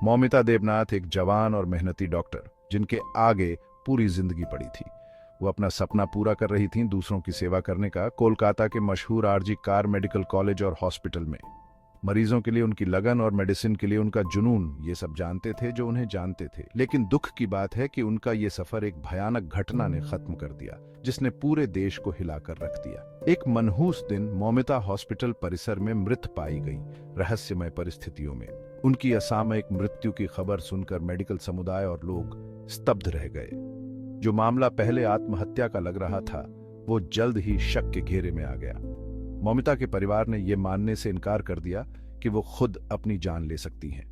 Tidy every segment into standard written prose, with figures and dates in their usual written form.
मौमिता देवनाथ एक जवान और मेहनती डॉक्टर जिनके आगे पूरी जिंदगी पड़ी थी। वो अपना सपना पूरा कर रही थीं दूसरों की सेवा करने का, कोलकाता के मशहूर आरजी कार मेडिकल कॉलेज और हॉस्पिटल में। मरीजों के लिए उनकी लगन और मेडिसिन के लिए उनका जुनून, ये सब जानते थे जो उन्हें जानते थे। लेकिन दुख की बात है कि उनका ये सफर एक भयानक घटना ने खत्म कर दिया, जिसने पूरे देश को हिलाकर रख दिया। एक मनहूस दिन मौमिता हॉस्पिटल परिसर में मृत पाई गई, रहस्यमय परिस्थितियों में। उनकी असामयिक मृत्यु की खबर सुनकर मेडिकल समुदाय और लोग स्तब्ध रह गए। जो मामला पहले आत्महत्या का लग रहा था, वो जल्द ही शक के घेरे में आ गया। मौमिता के परिवार ने यह मानने से इनकार कर दिया कि वो खुद अपनी जान ले सकती हैं।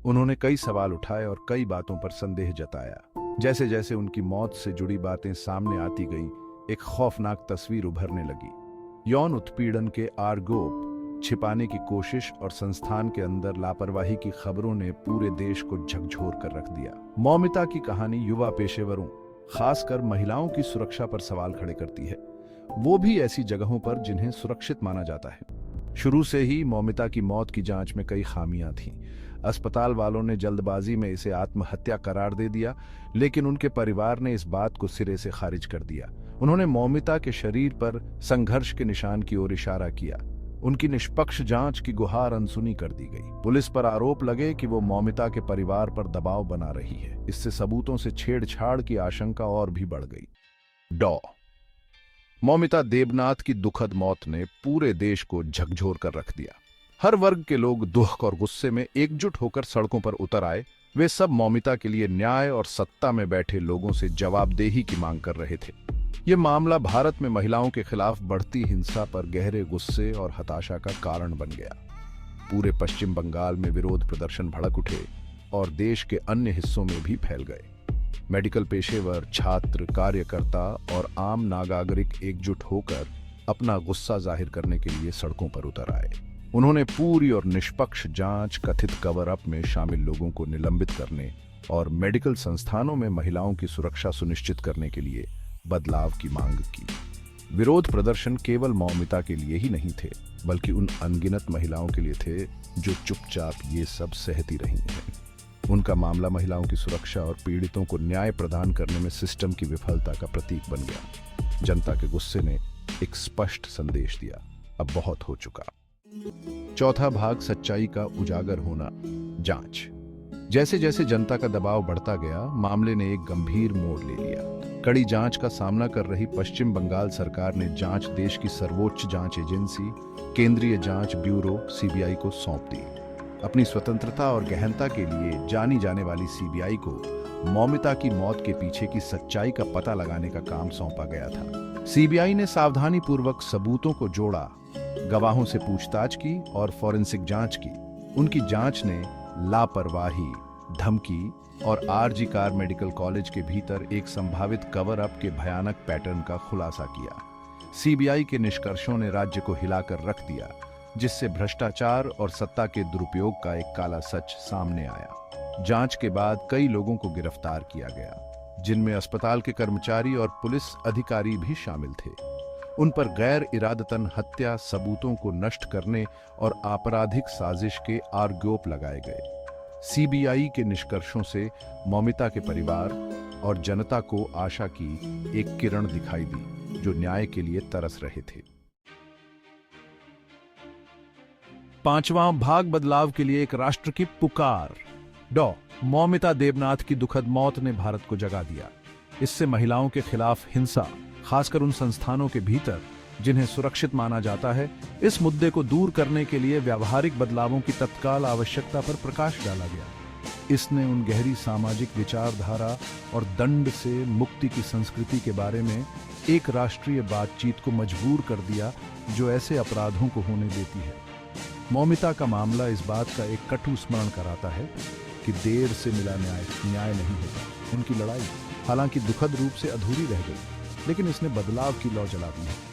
उन्होंने कई सवाल उठाए और कई बातों पर संदेह जताया। जैसे जैसे उनकी मौत से जुड़ी बातें सामने आती गईं, एक खौफनाक तस्वीर उभरने लगी। यौन उत्पीड़न के आरोप छिपाने की कोशिश और संस्थान के अंदर लापरवाही की खबरों ने पूरे देश को झकझोर कर रख दिया। मौमिता की कहानी युवा पेशेवरों, खासकर महिलाओं की सुरक्षा पर सवाल खड़े करती है, वो भी ऐसी जगहों पर जिन्हें सुरक्षित माना जाता है। शुरू से ही मौमिता की मौत की जांच में कई खामियां थीं। अस्पताल वालों ने जल्दबाजी में इसे आत्महत्या करार दे दिया, लेकिन उनके परिवार ने इस बात को सिरे से खारिज कर दिया। उन्होंने मौमिता के शरीर पर संघर्ष के निशान की ओर इशारा किया। उनकी निष्पक्ष जांच की गुहार अनसुनी कर दी गई। पुलिस पर आरोप लगे कि वो मौमिता के परिवार पर दबाव बना रही है। इससे सबूतों से छेड़छाड़ की आशंका और भी बढ़ गई। मौमिता देवनाथ की दुखद मौत ने पूरे देश को झकझोर कर रख दिया। हर वर्ग के लोग दुख और गुस्से में एकजुट होकर सड़कों पर उतर आए। वे सब मौमिता के लिए न्याय और सत्ता में बैठे लोगों से जवाबदेही की मांग कर रहे थे। यह मामला भारत में महिलाओं के खिलाफ बढ़ती हिंसा पर गहरे गुस्से और हताशा का कारण बन गया। पूरे पश्चिम बंगाल में विरोध प्रदर्शन भड़क उठे और देश के अन्य हिस्सों में भी फैल गए। मेडिकल पेशेवर, छात्र, कार्यकर्ता और आम नागरिक एकजुट होकर अपना गुस्सा जाहिर करने के लिए सड़कों पर उतर आए। उन्होंने पूरी और निष्पक्ष जांच, कथित कवर अप में शामिल लोगों को निलंबित करने और मेडिकल संस्थानों में महिलाओं की सुरक्षा सुनिश्चित करने के लिए बदलाव की मांग की। विरोध प्रदर्शन केवल मौमिता के लिए ही नहीं थे, बल्कि उन अनगिनत महिलाओं के लिए थे जो चुपचाप ये सब सहती रही हैं। उनका मामला महिलाओं की सुरक्षा और पीड़ितों को न्याय प्रदान करने में सिस्टम की विफलता का प्रतीक बन गया। जनता के गुस्से ने एक स्पष्ट संदेश दिया, अब बहुत हो चुका। चौथा भाग, सच्चाई का उजागर होना, जांच। जैसे जैसे जनता का दबाव बढ़ता गया, मामले ने एक गंभीर मोड़ ले लिया। कड़ी जांच का सामना कर रही पश्चिम बंगाल सरकार ने जांच देश की सर्वोच्च जांच एजेंसी केंद्रीय जांच ब्यूरो सीबीआई को सौंप दी। अपनी स्वतंत्रता और गहनता के लिए जानी जाने वाली सीबीआई को मौमिता की मौत के पीछे की सच्चाई का पता लगाने का काम सौंपा गया था। सीबीआई ने सावधानी पूर्वक सबूतों को जोड़ा, गवाहों से पूछताछ की और फॉरेंसिक जांच की। उनकी जांच ने लापरवाही, धमकी और आरजी कार मेडिकल कॉलेज के भीतर एक संभावित कवर अप के भयानक पैटर्न का खुलासा किया। सीबीआई के निष्कर्षों ने राज्य को हिलाकर रख दिया, जिससे भ्रष्टाचार और सत्ता के दुरुपयोग का एक काला सच सामने आया। जांच के बाद कई लोगों को गिरफ्तार किया गया, जिनमें अस्पताल के कर्मचारी और पुलिस अधिकारी भी शामिल थे। उन पर गैर इरादतन हत्या, सबूतों को नष्ट करने और आपराधिक साजिश के आरोप लगाए गए। सीबीआई के निष्कर्षों से मौमिता के परिवार और जनता को आशा की एक किरण दिखाई दी, जो न्याय के लिए तरस रहे थे। पांचवां भाग, बदलाव के लिए एक राष्ट्र की पुकार। मौमिता देवनाथ की दुखद मौत ने भारत को जगा दिया। इससे महिलाओं के खिलाफ हिंसा, खासकर उन संस्थानों के भीतर जिन्हें सुरक्षित माना जाता है, इस मुद्दे को दूर करने के लिए व्यावहारिक बदलावों की तत्काल आवश्यकता पर प्रकाश डाला गया। इसने उन गहरी सामाजिक विचारधारा और दंड से मुक्ति की संस्कृति के बारे में एक राष्ट्रीय बातचीत को मजबूर कर दिया, जो ऐसे अपराधों को होने देती है। मौमिता का मामला इस बात का एक कटु स्मरण कराता है कि देर से मिला न्याय नहीं होता। उनकी लड़ाई हालांकि दुखद रूप से अधूरी रह गई, लेकिन इसने बदलाव की लौ जला दी है।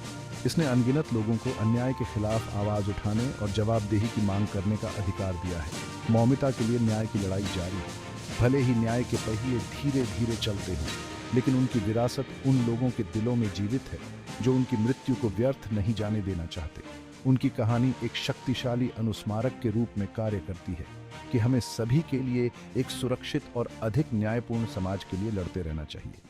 इसने अनगिनत लोगों को अन्याय के खिलाफ आवाज उठाने और जवाबदेही की मांग करने का अधिकार दिया है। मौमिता के लिए न्याय की लड़ाई जारी है। भले ही न्याय के पहिए धीरे धीरे चलते हैं, लेकिन उनकी विरासत उन लोगों के दिलों में जीवित है जो उनकी मृत्यु को व्यर्थ नहीं जाने देना चाहते। उनकी कहानी एक शक्तिशाली अनुस्मारक के रूप में कार्य करती है कि हमें सभी के लिए एक सुरक्षित और अधिक न्यायपूर्ण समाज के लिए लड़ते रहना चाहिए।